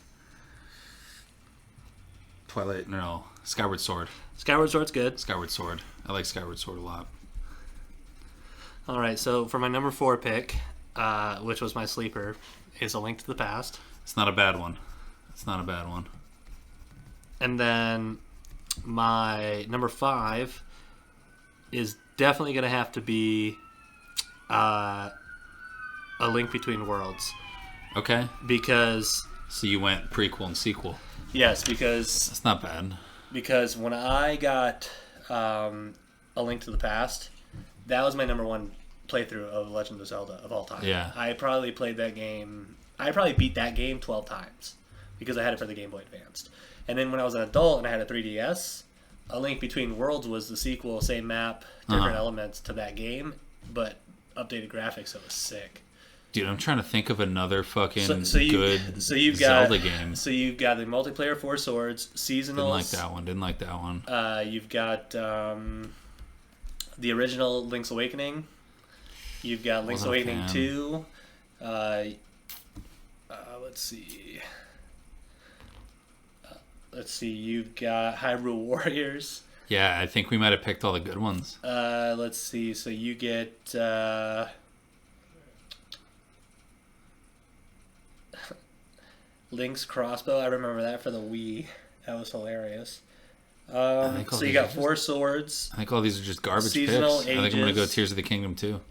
Twilight... No. Skyward Sword. Skyward Sword's good. Skyward Sword. I like Skyward Sword a lot. All right, so for my number 4 pick, which was my sleeper, is A Link to the Past. It's not a bad one. It's not a bad one. And then my number 5 is definitely going to have to be A Link Between Worlds. Okay. Because... So you went prequel and sequel. Yes, because... That's not bad. Because when I got A Link to the Past, that was my number 1 playthrough of Legend of Zelda of all time. Yeah. I probably played that game... I probably beat that game 12 times because I had it for the Game Boy Advanced. And then when I was an adult and I had a 3DS, A Link Between Worlds was the sequel, same map, different elements to that game, but updated graphics, so it was sick. Dude, I'm trying to think of another fucking You've Zelda game. So you've got the multiplayer 4 Swords, seasonals. Didn't like that one. You've got the original Link's Awakening. You've got Link's Wasn't a Awakening fan. 2. Let's see. You've got Hyrule Warriors. Yeah, I think we might have picked all the good ones. Let's see. So you get Link's Crossbow. I remember that for the Wii. That was hilarious. So you got 4 Swords. I think all these are just garbage picks. Seasonal I think I'm going to go ages. Tears of the Kingdom too.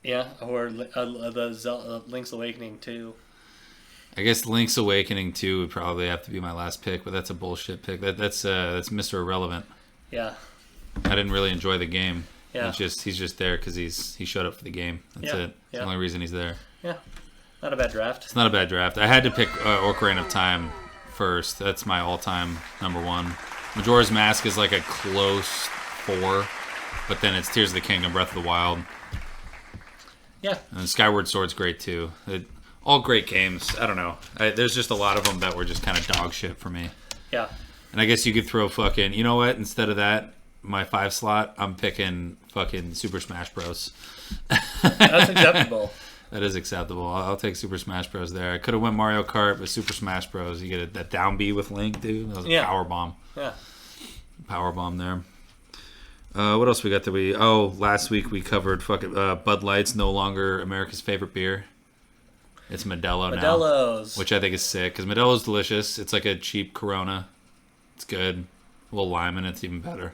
Yeah, or Link's Awakening 2. I guess Link's Awakening 2 would probably have to be my last pick, but that's a bullshit pick. That's Mr. Irrelevant. Yeah. I didn't really enjoy the game. Yeah. He's just there because he showed up for the game. That's Yeah, it. It's yeah. the only reason he's there. Yeah. Not a bad draft. It's not a bad draft. I had to pick Ocarina of Time first. That's my all-time number 1. Majora's Mask is like a close 4, but then it's Tears of the Kingdom, Breath of the Wild. Yeah. And Skyward Sword's great too. All great games. I don't know. There's just a lot of them that were just kind of dog shit for me. Yeah. And I guess you could throw fucking... You know what? Instead of that, my 5 slot, I'm picking fucking Super Smash Bros. That's acceptable. That is acceptable. I'll take Super Smash Bros. There. I could have went Mario Kart, but Super Smash Bros. You get that down B with Link, dude. That was a power bomb. Yeah. Power bomb there. What else we got? Last week we covered fucking Bud Light's no longer America's favorite beer. It's Modelo now, Modelo's. which I think is sick because Modelo's delicious. It's like a cheap Corona. It's good. A little lime in it, it's even better.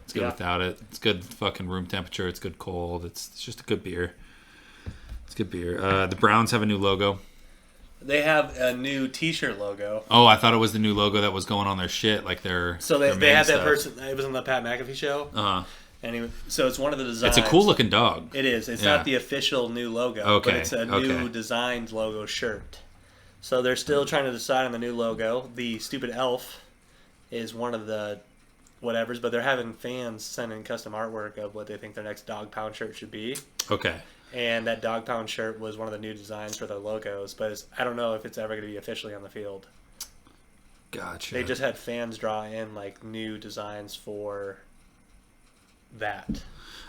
It's good without it. It's good fucking room temperature. It's good cold. It's just a good beer. It's good beer. The Browns have a new logo. They have a new T-shirt logo. Oh, I thought it was the new logo that was going on their shit, like their. So their they main had that stuff. person. It was on the Pat McAfee show. And so it's one of the designs. It's a cool looking dog. It is. It's not the official new logo. Okay, But it's a new designed logo shirt. So they're still trying to decide on the new logo. The stupid elf is one of the whatevers, but they're having fans send in custom artwork of what they think their next Dog Pound shirt should be. Okay. And that Dog Pound shirt was one of the new designs for their logos, but I don't know if it's ever going to be officially on the field. Gotcha. They just had fans draw in like new designs for that.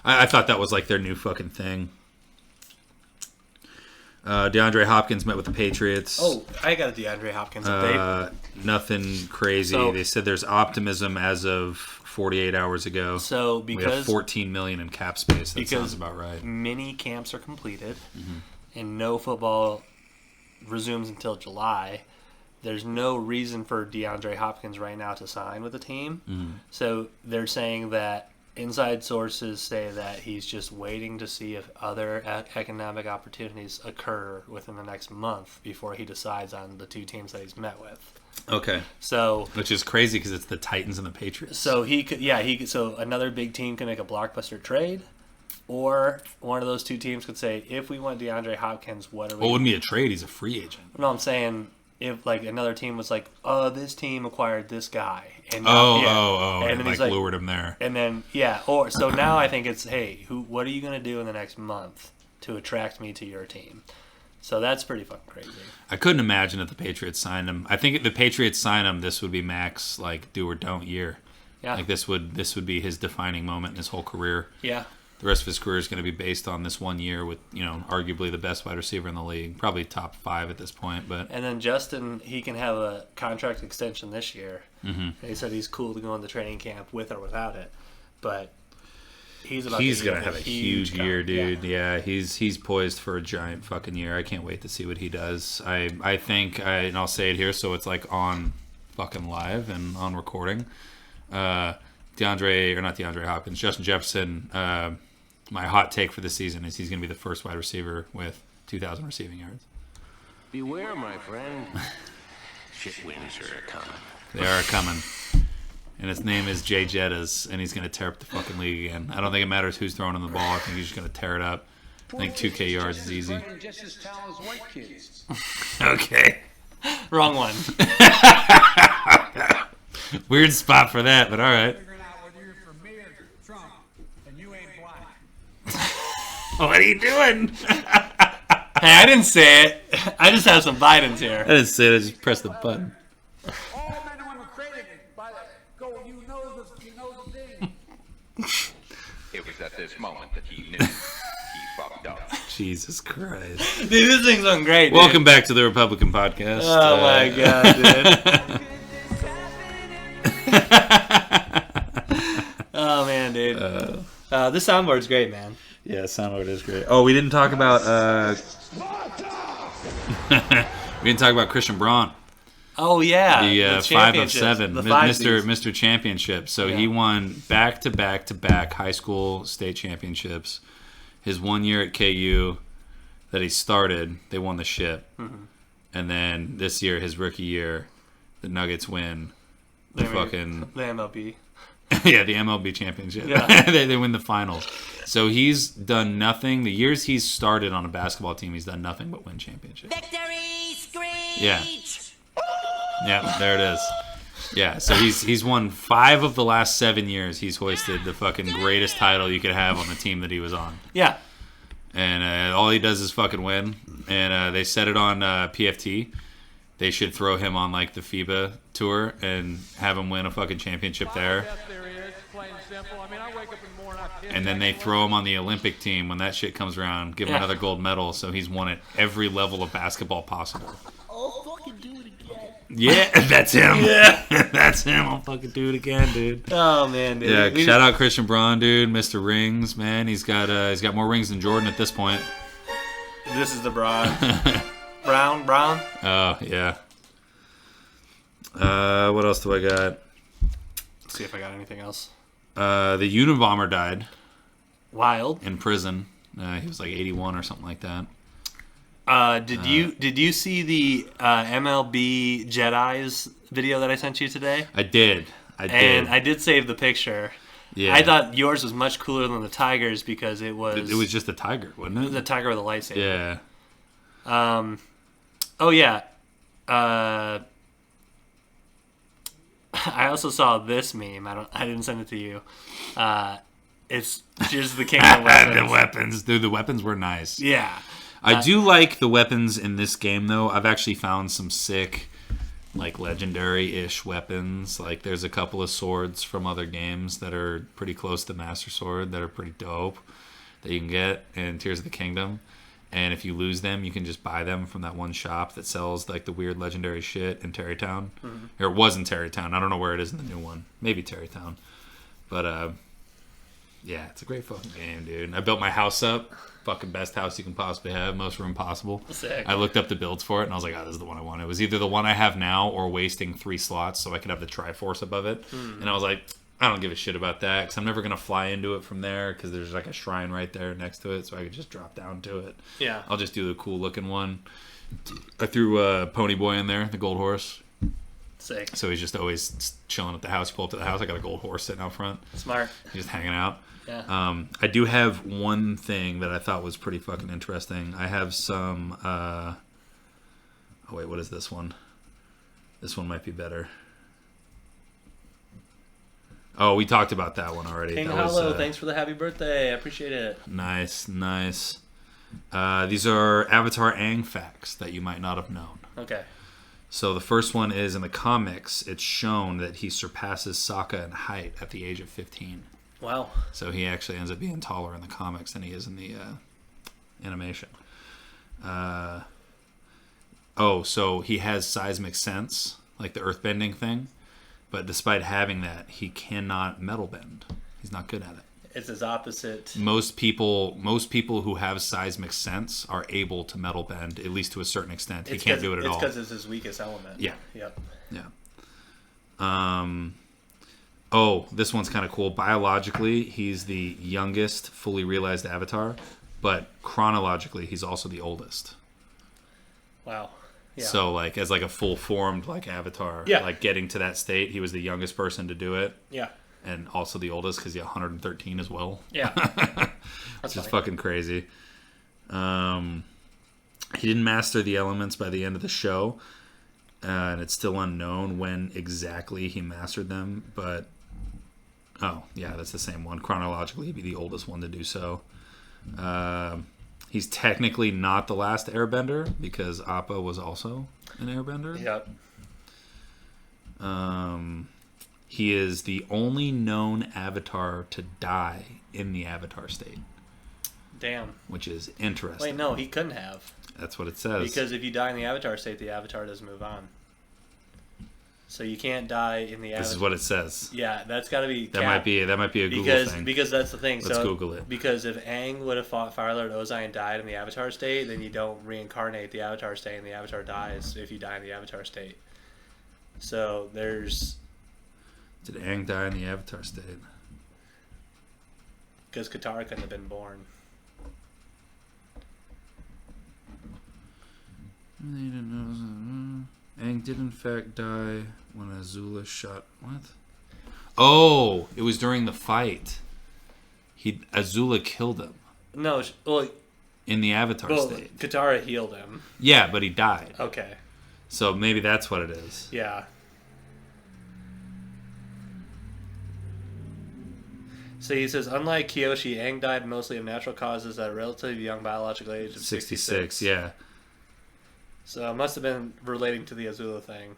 I thought that was like their new fucking thing. DeAndre Hopkins met with the Patriots. Oh, I got a DeAndre Hopkins update. Nothing crazy. So- They said there's optimism as of 48 hours ago. So we have because $14 million in cap space. That sounds about right. mini camps are completed and no football resumes until July, there's no reason for DeAndre Hopkins right now to sign with the team. So they're saying that inside sources say that he's just waiting to see if other economic opportunities occur within the next month before he decides on the 2 teams that he's met with. Okay. So, which is crazy because it's the Titans and the Patriots. So so another big team can make a blockbuster trade, or one of those 2 teams could say, if we want DeAndre Hopkins, what are we? Well, it wouldn't be a trade. He's a free agent. No, I'm saying if like another team was like, oh, this team acquired this guy, and and then like he's lured him there. and then or so now I think it's, hey, what are you gonna do in the next month? to attract me to your team. So that's pretty fucking crazy. I couldn't imagine if the Patriots signed him. I think if the Patriots sign him, this would be Mac's like do or don't year. Yeah. Like this would be his defining moment in his whole career. Yeah. The rest of his career is going to be based on this 1 year with, arguably the best wide receiver in the league. Probably top 5 at this point. But And then Justin, he can have a contract extension this year. Mm-hmm. He said he's cool to go into training camp with or without it. But he's going to have a huge year, dude. Yeah, he's poised for a giant fucking year. I can't wait to see what he does. I think, and I'll say it here so it's like on fucking live and on recording. Justin Jefferson, my hot take for the season is he's going to be the first wide receiver with 2,000 receiving yards. Beware, my friend. Shit wins are coming. They are coming. And his name is Jay Jettas, and he's going to tear up the fucking league again. I don't think it matters who's throwing him the ball. I think he's just going to tear it up. I think 2K yards is easy. Just as tall as white kids. Okay. Wrong one. Weird spot for that, but all right. Figuring out whether you're for me or Trump, and you ain't black. What are you doing? Hey, I didn't say it. I just have some Bidens here. I didn't say it. I just pressed the button. All men and women created by the you know the thing. It was at this moment that he knew he fucked up. Jesus Christ. Dude, this thing's going great, dude. Welcome back to the Republican Podcast. Oh, my God, dude. Oh, man, dude. This soundboard's great, man. Yeah, soundboard is great. Oh, we didn't talk about Christian Braun. Oh, yeah. The 5 of 7, The five-sies. Mr. Championship. So Yeah. he won back-to-back high school state championships. His 1 year at KU that he started, they won the ship. Mm-hmm. And then this year, his rookie year, the Nuggets win the The MLB. yeah, the MLB championship. Yeah. they win the finals. So he's done nothing. The years he's started on a basketball team, he's done nothing but win championships. Victory screech! Yeah. Yeah, there it is. Yeah, so he's won 5 of the last 7 years. He's hoisted the fucking greatest title you could have on the team that he was on. Yeah. And all he does is fucking win. And they set it on PFT. They should throw him on like the FIBA tour and have him win a fucking championship there. And then they throw him on the Olympic team when that shit comes around. Give him another gold medal. So he's won at every level of basketball possible. Oh, fucking do it again. Yeah, that's him. Yeah. That's him. I'll fucking do it again, dude. Oh, man, dude. Yeah, shout out Christian Braun, dude. Mr. Rings, man. He's got more rings than Jordan at this point. This is the Braun. Brown? Oh, yeah. What else do I got? Let's see if I got anything else. The Unabomber died Wild. in prison. He was like 81 or something like that. Did you see the MLB Jedi's video that I sent you today? I did. And I did save the picture. Yeah. I thought yours was much cooler than the Tiger's because it was It was just a tiger, wasn't it? the Tiger with a lightsaber. Yeah. Oh yeah. I also saw this meme. I didn't send it to you. It's just the king of the weapons. The weapons. Dude, the weapons were nice. Yeah. I do like the weapons in this game, though. I've actually found some sick, like, legendary-ish weapons. Like, there's a couple of swords from other games that are pretty close to Master Sword that are pretty dope that you can get in Tears of the Kingdom. And if you lose them, you can just buy them from that one shop that sells, like, the weird legendary shit in Terrytown. Mm-hmm. Or it was in Terrytown. I don't know where it is in the new one. Maybe Terrytown. But, yeah, it's a great fucking game, dude. I built my house up. Fucking best house you can possibly have, most room possible. Sick. I looked up the builds for it, and I was like, oh, this is the one I want. It was either the one I have now or wasting 3 slots so I could have the Triforce above it. And I was like, I don't give a shit about that because I'm never going to fly into it from there because there's like a shrine right there next to it, so I could just drop down to it. Yeah. I'll just do the cool-looking one. I threw Pony Boy in there, the gold horse. Sick. So he's just always chilling at the house. You pull up to the house, I got a gold horse sitting out front. Smart. He's just hanging out. Yeah. I do have one thing that I thought was pretty fucking interesting. I have some. Oh wait, what is this one? This one might be better. Oh, we talked about that one already. King that Hollow, was, thanks for the happy birthday. I appreciate it. Nice. These are Avatar Aang facts that you might not have known. Okay. So the first one is in the comics, it's shown that he surpasses Sokka in height at the age of 15. Wow. So he actually ends up being taller in the comics than he is in the animation. So he has seismic sense, like the earthbending thing. But despite having that, he cannot metal bend. He's not good at it. It's his opposite. Most people who have seismic sense are able to metal bend, at least to a certain extent. He can't do it at all. It's because it's his weakest element. Yeah. Yep. Yeah. This one's kind of cool. Biologically, he's the youngest fully realized Avatar, but chronologically, he's also the oldest. Wow. Yeah. So, like, as like a full formed like Avatar, like getting to that state, he was the youngest person to do it. Yeah. And also the oldest because he's 113 as well. Yeah. Which is fucking crazy. He didn't master the elements by the end of the show. And it's still unknown when exactly he mastered them. But, that's the same one. Chronologically, he'd be the oldest one to do so. He's technically not the last airbender because Appa was also an airbender. Yep. He is the only known Avatar to die in the Avatar state. Damn. Which is interesting. Wait, no, he couldn't have. That's what it says. Because if you die in the Avatar state, the Avatar doesn't move on. So you can't die in the Avatar. This is what it says. Yeah, that's got to be. That might be a Google thing. Because that's the thing. Let's Google it. Because if Aang would have fought Fire Lord Ozai and died in the Avatar state, then you don't reincarnate the Avatar state, and the Avatar dies if you die in the Avatar state. So there's. Did Aang die in the Avatar state? Because Katara couldn't have been born. Aang did in fact die when Azula shot... What? Oh! It was during the fight. Azula killed him. No, well... In the Avatar state. Katara healed him. Yeah, but he died. Okay. So maybe that's what it is. Yeah. So he says, unlike Kyoshi, Aang died mostly of natural causes at a relatively young biological age of 66. Yeah. So it must have been relating to the Azula thing.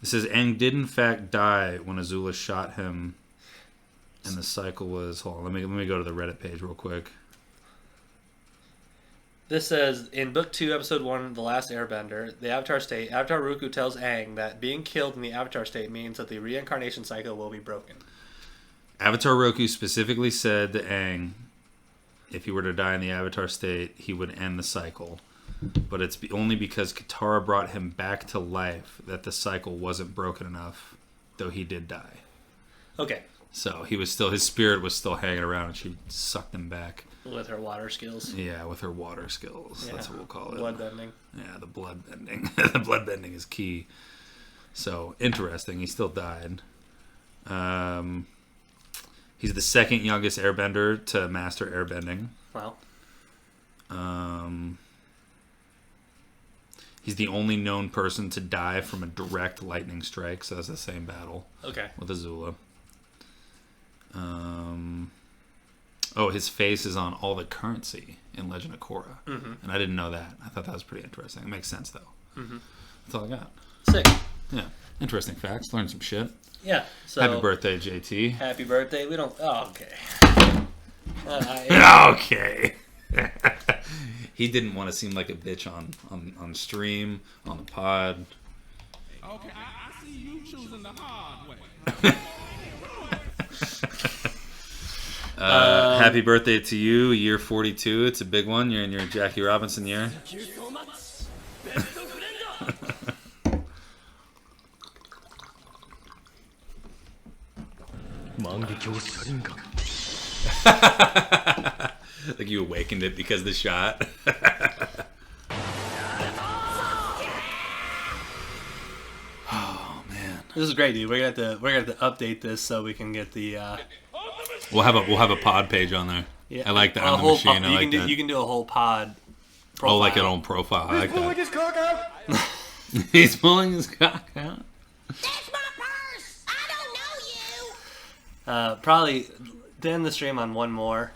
It says Aang did in fact die when Azula shot him, and the cycle was... Hold on, let me go to the Reddit page real quick. This says, in Book 2, Episode 1, The Last Airbender, the Avatar State, Avatar Roku tells Aang that being killed in the Avatar State means that the reincarnation cycle will be broken. Avatar Roku specifically said to Aang, if he were to die in the Avatar state, he would end the cycle. But it's only because Katara brought him back to life that the cycle wasn't broken enough, though he did die. Okay. So his spirit was still hanging around, and she sucked him back. With her water skills. Yeah, with her water skills. Yeah. That's what we'll call it. Blood bending. Yeah, the blood bending. The blood bending is key. So, interesting. He still died. He's the second youngest airbender to master airbending. Wow. He's the only known person to die from a direct lightning strike, so that's the same battle. Okay. With Azula. His face is on all the currency in Legend of Korra. Mm-hmm. And I didn't know that. I thought that was pretty interesting. It makes sense, though. Mm-hmm. That's all I got. Sick. Yeah. Interesting facts. Learned some shit. Yeah. So happy birthday, JT. Happy birthday. We don't... Oh, okay. Okay. He didn't want to seem like a bitch on stream, on the pod. Okay, I see you choosing the hard way. Happy birthday to you, year 42. It's a big one. You're in your Jackie Robinson year. Thank you so much. Like you awakened it because of the shot. Oh man, this is great, dude. We're gonna have to update this so we can get the. We'll have a pod page on there. Yeah, I like that on the machine. I like that. You can do a whole pod. Profile. Oh, like an own profile. I like that. He's pulling his cock out. He's pulling his cock out. That's my purse. I don't know you. Probably to end the stream on one more.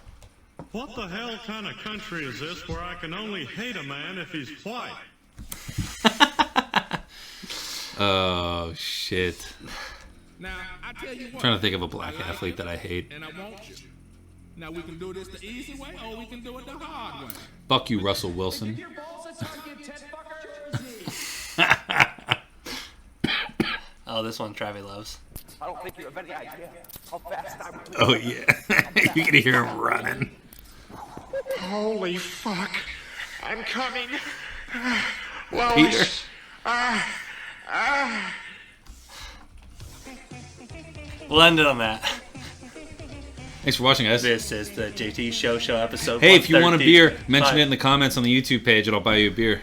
What the hell kind of country is this where I can only hate a man if he's white? Oh, shit. Now, I tell you I'm what. trying to think of a black athlete that I hate. And I want you. Now, we can do this the easy way or we can do it the hard way. Fuck you, Russell Wilson. Oh, this one Travis loves. I don't think you have any idea how fast I was. Oh, yeah. You can hear him running. Holy fuck. I'm coming. Peter. We'll end it on that. Thanks for watching, guys. This is the JT Show episode. Hey, if you want a beer, mention 135. it in the comments on the YouTube page and I'll buy you a beer.